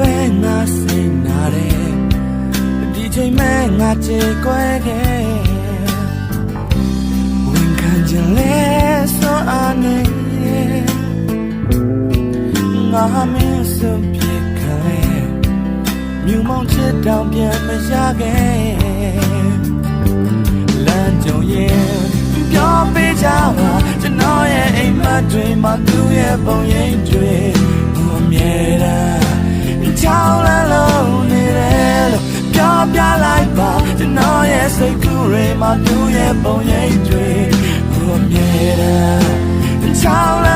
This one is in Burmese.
ပဲငါစိတ်နာတယ်ဒီချိန်မဲ့ငါချေကွဲခဲ့ဝင်ခံကြလဲဆိုအနေငါမင်းစွန့်ပြစ်ခံလဲမြူမောင်ချစ်တောင်ပြန်မရခဲ့လမ်းကြုံရင်ပြောပေးကြပါကျွန်တော်ရဲ့အိမ်မက်တွေမှာသူ့ရဲ့ပုံရိပ်တွေသူအမြဲတမ်းချောင်းလန်းလုံးနေတယ်လို့ပြောပြလိုက်ပါကျွန်တော်ရဲ့စိတ်ကူးတွေမှာသူ့ရဲ့ပုံရိပ်တွေသူအမြဲတမ်းချောင်း